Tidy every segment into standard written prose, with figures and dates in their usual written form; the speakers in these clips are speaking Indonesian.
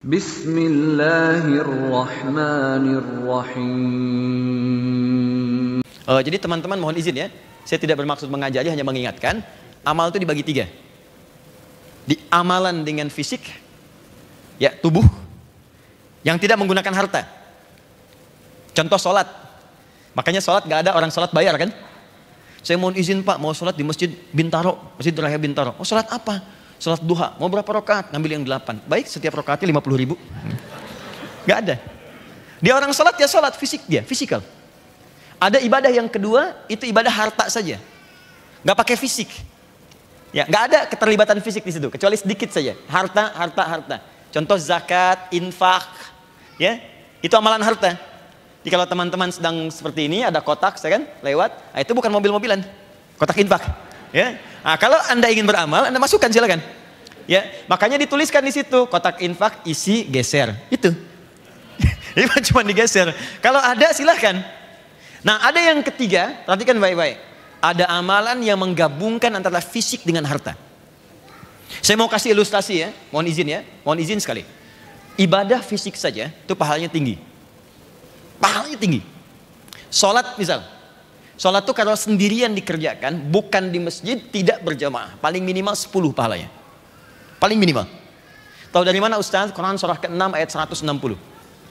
Bismillahirrahmanirrahim. Jadi teman-teman mohon izin ya, saya tidak bermaksud mengajari, hanya mengingatkan. Amal itu dibagi 3. Di amalan dengan fisik, ya tubuh, yang tidak menggunakan harta. Contoh sholat. Makanya sholat gak ada orang sholat bayar kan? Saya mohon izin Pak, mau sholat di Masjid Bintaro, Masjid Raya Bintaro. Oh sholat apa? Sholat duha. Mau berapa rakaat? Ngambil yang 8. Baik, setiap rakaatnya 50.000. Gak ada. Dia orang sholat ya sholat, fisik dia, fisikal. Ada ibadah yang kedua, itu ibadah harta saja. Gak pakai fisik. Ya, gak ada keterlibatan fisik di situ, kecuali sedikit saja. Harta. Contoh zakat, infak, ya, itu amalan harta. Jadi kalau teman-teman sedang seperti ini, ada kotak, saya kan, lewat, nah, itu bukan mobil-mobilan, kotak infak. Ya, nah, kalau anda ingin beramal, anda masukkan silakan. Ya, makanya dituliskan di situ, kotak infak isi geser, itu. Ini cuma digeser. Kalau ada silahkan. Nah, ada yang ketiga, perhatikan baik-baik. Ada amalan yang menggabungkan antara fisik dengan harta. Saya mau kasih ilustrasi ya, mohon izin sekali. Ibadah fisik saja, itu pahalanya tinggi. Pahalanya tinggi. Sholat misal. Sholat itu kalau sendirian dikerjakan, bukan di masjid, tidak berjamaah. Paling minimal 10 pahalanya. Paling minimal. Tahu dari mana Ustaz? Quran surah ke-6 ayat 160.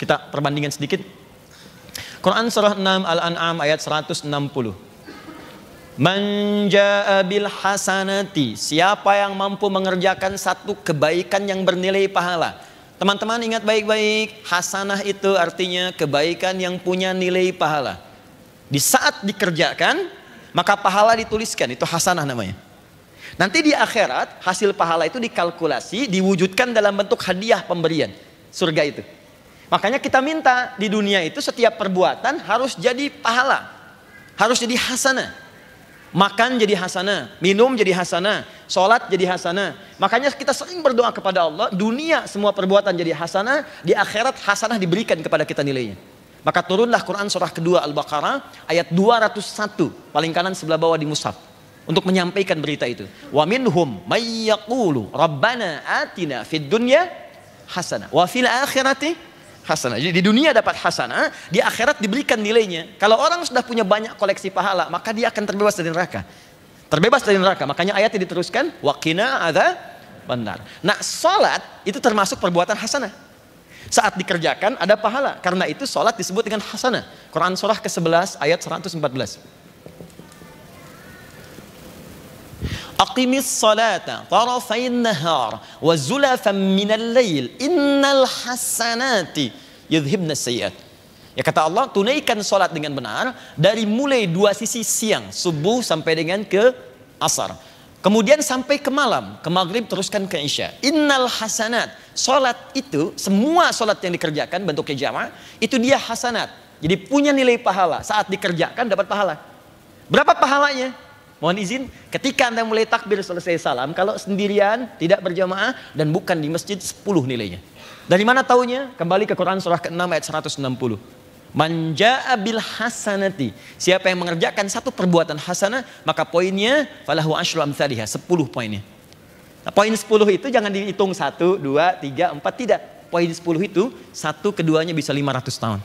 Kita perbandingan sedikit. Quran surah 6 Al-An'am ayat 160. Man jaa bil hasanati, siapa yang mampu mengerjakan satu kebaikan yang bernilai pahala. Teman-teman ingat baik-baik, hasanah itu artinya kebaikan yang punya nilai pahala. Di saat dikerjakan, maka pahala dituliskan, itu hasanah namanya. Nanti di akhirat, hasil pahala itu dikalkulasi, diwujudkan dalam bentuk hadiah pemberian, surga itu. Makanya kita minta di dunia itu setiap perbuatan harus jadi pahala, harus jadi hasanah. Makan jadi hasanah, minum jadi hasanah, sholat jadi hasanah. Makanya kita sering berdoa kepada Allah, dunia semua perbuatan jadi hasanah, di akhirat hasanah diberikan kepada kita nilainya. Maka turunlah Quran surah kedua Al-Baqarah ayat 201, paling kanan sebelah bawah di mushaf, untuk menyampaikan berita itu. Wa minhum may yaqulu rabbana atina fid dunya hasanah wa fil akhirati hasanah. Jadi di dunia dapat hasanah, di akhirat diberikan nilainya. Kalau orang sudah punya banyak koleksi pahala, maka dia akan terbebas dari neraka. Terbebas dari neraka. Makanya ayatnya diteruskan, waqina adzabannar. Nah, salat itu termasuk perbuatan hasanah. Saat dikerjakan ada pahala. Karena itu salat disebut dengan hasanah. Quran surah ke-11 ayat 114. Aqimis salata tarafain nahar wa zulafan minal lail innal hasanati yudhibnas sayyiat. Ya kata Allah, tunaikan salat dengan benar dari mulai 2 sisi siang, subuh sampai dengan ke asar. Kemudian sampai ke malam, ke maghrib teruskan ke isya. Innal hasanat, salat itu semua salat yang dikerjakan bentuknya jamaah, itu dia hasanat. Jadi punya nilai pahala, saat dikerjakan dapat pahala. Berapa pahalanya? Mohon izin, ketika anda mulai takbir selesai salam, kalau sendirian, tidak berjamaah, dan bukan di masjid, 10 nilainya. Dari mana taunya? Kembali ke Quran surah ke-6 ayat 160. Man jaa bil hasanati, siapa yang mengerjakan satu perbuatan hasanah, maka poinnya falahu asyru amsalihha, 10 poinnya. Nah, poin 10 itu jangan dihitung 1, 2, 3, 4, tidak. Poin 10 itu, 1 keduanya bisa 500 tahun.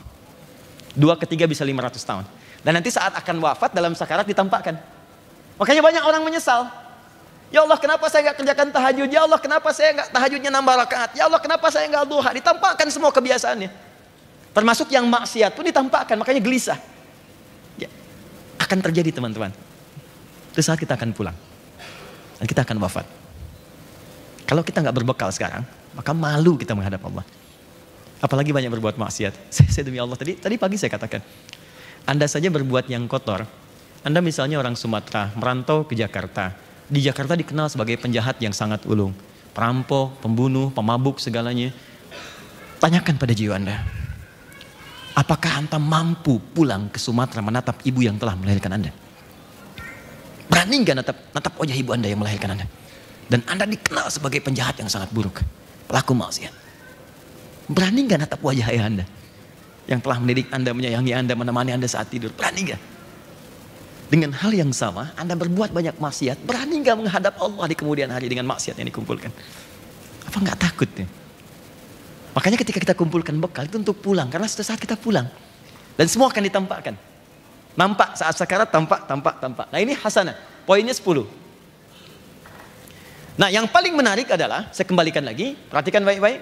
2 ketiga bisa 500 tahun. Dan nanti saat akan wafat dalam sakarat ditampakkan. Makanya banyak orang menyesal. Ya Allah, kenapa saya nggak kerjakan tahajud? Ya Allah, kenapa saya nggak tahajudnya nambah rakaat? Ya Allah, kenapa saya nggak duha? Ditampakkan semua kebiasaannya. Termasuk yang maksiat pun ditampakkan, makanya gelisah. Ya, akan terjadi teman-teman. Itu saat kita akan pulang. Dan kita akan wafat. Kalau kita nggak berbekal sekarang, maka malu kita menghadap Allah. Apalagi banyak berbuat maksiat. Saya demi Allah, tadi pagi saya katakan, Anda saja berbuat yang kotor. Anda misalnya orang Sumatera, merantau ke Jakarta. Di Jakarta dikenal sebagai penjahat yang sangat ulung. Perampok, pembunuh, pemabuk, segalanya. Tanyakan pada jiwa Anda. Apakah Anda mampu pulang ke Sumatera menatap ibu yang telah melahirkan Anda? Berani nggak natap wajah ibu Anda yang melahirkan Anda? Dan Anda dikenal sebagai penjahat yang sangat buruk. Pelaku maksiat. Berani nggak natap wajah ayah Anda? Yang telah mendidik Anda, menyayangi Anda, menemani Anda saat tidur. Berani nggak? Dengan hal yang sama, Anda berbuat banyak maksiat, berani nggak menghadap Allah di kemudian hari dengan maksiat yang dikumpulkan? Apa nggak takut ya? Makanya ketika kita kumpulkan bekal itu untuk pulang, karena suatu saat kita pulang dan semua akan ditampakkan. Nampak saat sakarat, tampak. Nah ini hasanah, poinnya 10. Nah yang paling menarik adalah, saya kembalikan lagi, perhatikan baik-baik.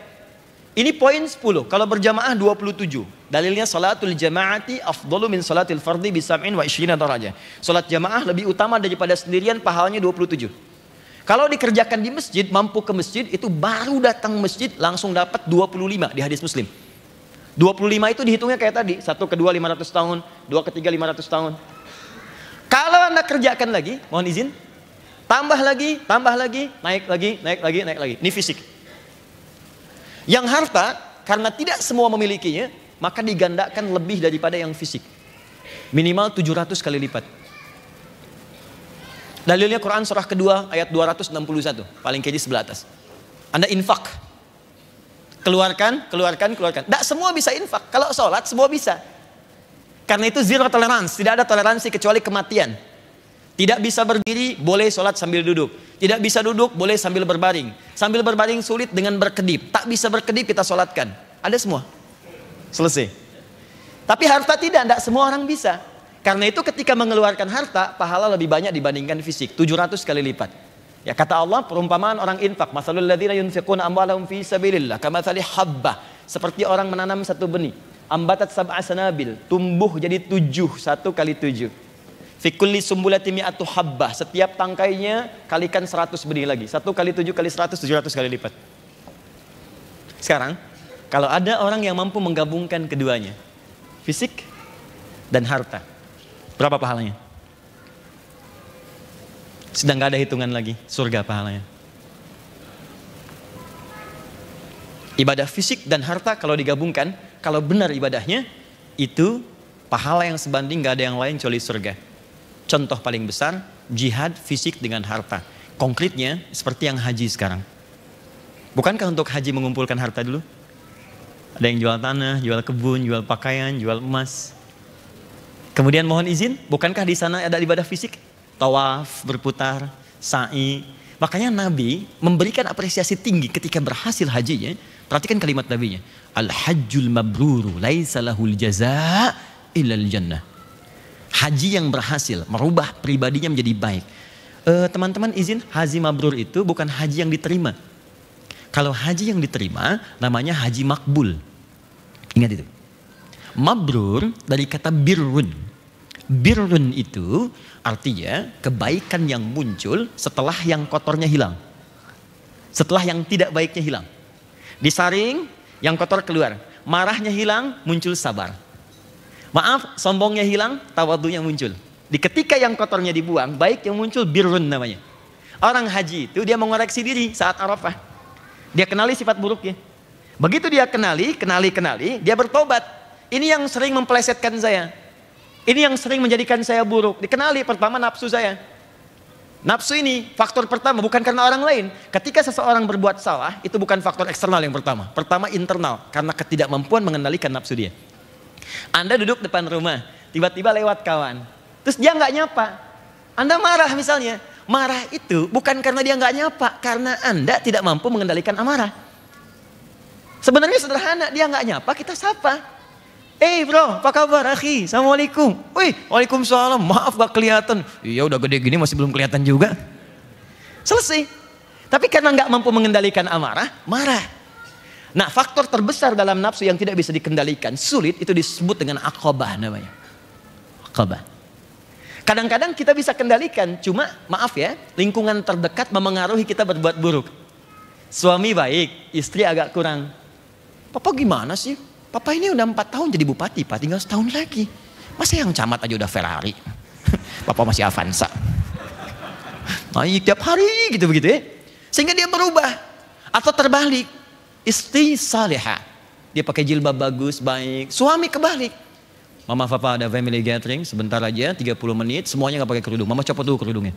Ini poin 10, kalau berjamaah 27. Dalilnya salatul jamaati afdalu min salatil fardhi bi 27 darajah. Salat jamaah lebih utama daripada sendirian, pahalanya 27. Kalau dikerjakan di masjid, mampu ke masjid, itu baru datang masjid langsung dapat 25 di hadis Muslim. 25 itu dihitungnya kayak tadi, 1 ke 2 500 tahun, 2 ke 3 500 tahun. Kalau Anda kerjakan lagi, mohon izin, tambah lagi, naik lagi. Ini fisik. Yang harta, karena tidak semua memilikinya, maka digandakan lebih daripada yang fisik. Minimal 700 kali lipat. Dalilnya Quran surah kedua ayat 261, paling kiri sebelah atas. Anda infak, keluarkan. Tidak semua bisa infak. Kalau sholat semua bisa. Karena itu zero tolerance, tidak ada toleransi kecuali kematian. Tidak bisa berdiri, boleh sholat sambil duduk. Tidak bisa duduk, boleh sambil berbaring. Sambil berbaring sulit dengan berkedip. Tak bisa berkedip, kita sholatkan. Ada semua. Selesai. Tapi harta tidak semua orang bisa. Karena itu ketika mengeluarkan harta, pahala lebih banyak dibandingkan fisik. 700 kali lipat. Ya kata Allah, perumpamaan orang infak. Mathalul ladzina yunfiquna amwalahum fi sabilillah kamathali habbah. Seperti orang menanam satu benih. Ambatat sab'a sanabil. Tumbuh jadi 7, 1 kali 7. Fi kulli sumbulati mi'atu habbah. Setiap tangkainya kalikan 100 benih lagi. 1 kali 7 kali 100, 700 kali lipat. Sekarang, kalau ada orang yang mampu menggabungkan keduanya, fisik dan harta, berapa pahalanya? Sedang gak ada hitungan lagi, surga pahalanya. Ibadah fisik dan harta kalau digabungkan, kalau benar ibadahnya, itu pahala yang sebanding gak ada yang lain kecuali surga. Contoh paling besar, jihad fisik dengan harta. Konkretnya seperti yang haji sekarang. Bukankah untuk haji mengumpulkan harta dulu? Ada yang jual tanah, jual kebun, jual pakaian, jual emas. Kemudian mohon izin, bukankah di sana ada ibadah fisik? Tawaf, berputar, sa'i. Makanya Nabi memberikan apresiasi tinggi ketika berhasil hajinya. Perhatikan kalimat Nabinya. Al-hajjul mabruru laisa lahul jaza' illal jannah. Haji yang berhasil merubah pribadinya menjadi baik. Teman-teman izin, haji mabrur itu bukan haji yang diterima. Kalau haji yang diterima namanya haji makbul. Ingat itu. Mabrur dari kata birrun. Birrun itu artinya kebaikan yang muncul setelah yang kotornya hilang. Setelah yang tidak baiknya hilang. Disaring, yang kotor keluar. Marahnya hilang, muncul sabar. Maaf, sombongnya hilang, tawadhunya muncul. Di ketika yang kotornya dibuang, baik yang muncul birrun namanya. Orang haji itu dia mengoreksi diri saat Arafah. Dia kenali sifat buruknya. Begitu dia kenali, dia bertobat. Ini yang sering mempelesetkan saya. Ini yang sering menjadikan saya buruk. Dikenali pertama nafsu saya. Nafsu ini faktor pertama, bukan karena orang lain. Ketika seseorang berbuat salah, itu bukan faktor eksternal yang pertama. Pertama internal, karena ketidakmampuan mengendalikan nafsu dia. Anda duduk depan rumah, tiba-tiba lewat kawan. Terus dia nggak nyapa. Anda marah misalnya. Marah itu bukan karena dia nggak nyapa, karena Anda tidak mampu mengendalikan amarah. Sebenarnya sederhana, dia nggak nyapa, kita sapa. Bro, apa kabar akhi? Assalamualaikum. Wih, waalaikumsalam. Maaf gak kelihatan. Iya udah gede gini masih belum kelihatan juga. Selesai. Tapi karena gak mampu mengendalikan amarah, marah. Nah, faktor terbesar dalam nafsu yang tidak bisa dikendalikan, sulit, itu disebut dengan aqabah namanya. Aqabah. Kadang-kadang kita bisa kendalikan, cuma maaf ya, lingkungan terdekat memengaruhi kita berbuat buruk. Suami baik, istri agak kurang. Papa gimana sih? Papa ini udah 4 tahun jadi bupati, Pak, tinggal setahun lagi. Masa yang camat aja udah Ferrari? Papa masih Avanza. Naik tiap hari gitu begitu ya. Sehingga dia berubah. Atau terbalik. Istri salihah. Dia pakai jilbab bagus, baik. Suami kebalik. Mama papa ada family gathering, sebentar aja 30 menit, semuanya gak pakai kerudung. Mama copot dulu kerudungnya.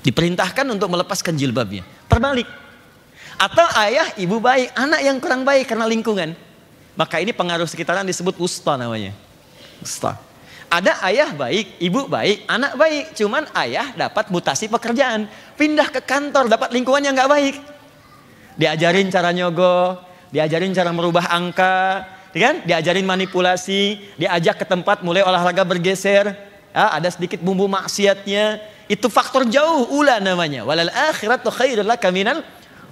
Diperintahkan untuk melepaskan jilbabnya. Terbalik. Atau ayah, ibu baik, anak yang kurang baik karena lingkungan. Maka ini pengaruh sekitaran disebut wusta namanya. Wusta. Ada ayah baik, ibu baik, anak baik. Cuman ayah dapat mutasi pekerjaan. Pindah ke kantor, dapat lingkungan yang gak baik. Diajarin cara nyogok, diajarin cara merubah angka, kan? Diajarin manipulasi, diajak ke tempat mulai olahraga bergeser, ya, ada sedikit bumbu maksiatnya. Itu faktor jauh, ula namanya. Walal akhiratu khairul laka minal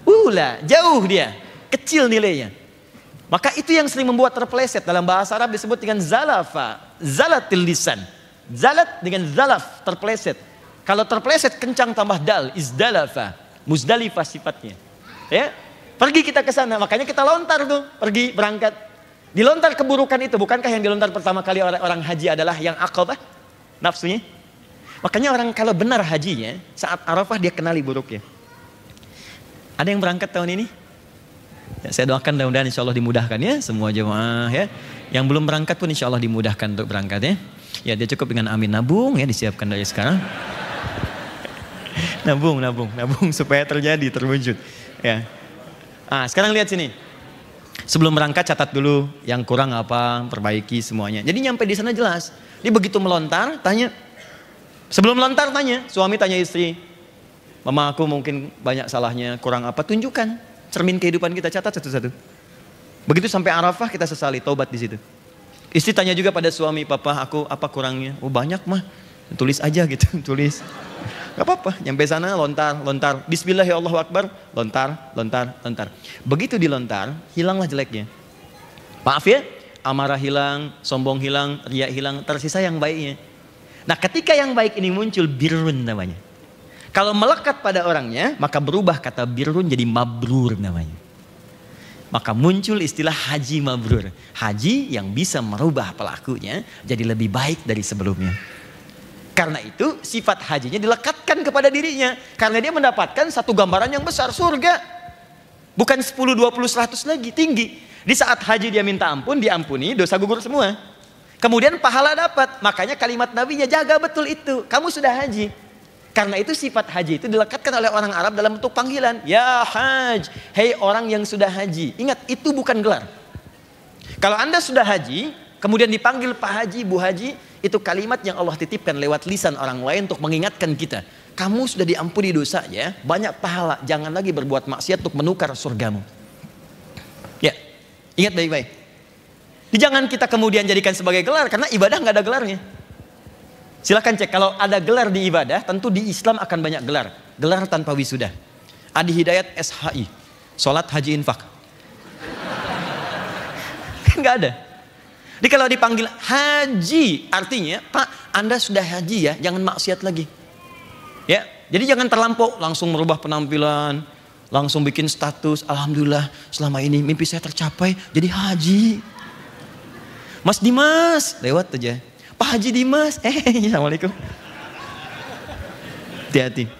ula. Jauh dia, kecil nilainya. Maka itu yang sering membuat terpeleset. Dalam bahasa Arab disebut dengan zalafa, zalatil lisan. Zalat dengan zalaf, terpeleset. Kalau terpeleset kencang tambah dal, izdalafa, muzdalifah sifatnya. Ya, pergi kita ke sana, makanya kita lontar tuh, pergi berangkat. Dilontar keburukan itu, bukankah yang dilontar pertama kali orang haji adalah yang aqabah, nafsunya? Makanya orang kalau benar hajinya, saat Arafah dia kenali buruknya. Ada yang berangkat tahun ini? Ya, saya doakan mudah-mudahan insya Allah dimudahkan ya, semua jemaah ya. Yang belum berangkat pun insya Allah dimudahkan untuk berangkat ya. Ya dia cukup dengan amin, nabung ya, disiapkan dari sekarang. Nabung supaya terwujud. Ya. Ah, sekarang lihat sini. Sebelum berangkat catat dulu yang kurang apa, perbaiki semuanya. Jadi nyampe di sana jelas. Dia begitu melontar, tanya. Sebelum melontar tanya, suami tanya istri. Mama aku mungkin banyak salahnya, kurang apa, tunjukkan. Cermin kehidupan kita, catat satu-satu. Begitu sampai Arafah kita sesali, taubat di situ. Istri tanya juga pada suami, papa aku apa kurangnya? Oh banyak mah, tulis aja gitu, tulis. Gak apa-apa, nyampe sana lontar. Bismillah ya Allahu Akbar, lontar. Begitu dilontar, hilanglah jeleknya. Maaf ya, amarah hilang, sombong hilang, riya hilang, tersisa yang baiknya. Nah ketika yang baik ini muncul, birrun namanya. Kalau melekat pada orangnya, maka berubah kata birrun jadi mabrur namanya. Maka muncul istilah haji mabrur. Haji yang bisa merubah pelakunya jadi lebih baik dari sebelumnya. Karena itu sifat hajinya dilekatkan kepada dirinya. Karena dia mendapatkan satu gambaran yang besar, surga. Bukan 10, 20, 100 lagi, tinggi. Di saat haji dia minta ampun, diampuni, dosa gugur semua. Kemudian pahala dapat. Makanya kalimat nabinya, jaga betul itu. Kamu sudah haji. Karena itu sifat haji itu dilekatkan oleh orang Arab dalam bentuk panggilan. Ya haj, hei orang yang sudah haji. Ingat, itu bukan gelar. Kalau Anda sudah haji, kemudian dipanggil Pak Haji, Bu Haji, itu kalimat yang Allah titipkan lewat lisan orang lain untuk mengingatkan kita. Kamu sudah diampuni dosanya, banyak pahala. Jangan lagi berbuat maksiat untuk menukar surgamu. Ya, ingat baik-baik. Jangan kita kemudian jadikan sebagai gelar, karena ibadah nggak ada gelarnya. Silahkan cek, kalau ada gelar di ibadah, tentu di Islam akan banyak gelar. Gelar tanpa wisuda. Adi Hidayat SHI, Sholat Haji Infak. Nggak ada. Jadi kalau dipanggil haji, artinya Pak, Anda sudah haji ya, jangan maksiat lagi. Ya, jadi jangan terlampau langsung merubah penampilan, langsung bikin status, alhamdulillah selama ini mimpi saya tercapai, jadi haji. Mas Dimas, lewat aja. Pak Haji Dimas, assalamualaikum. Hati-hati.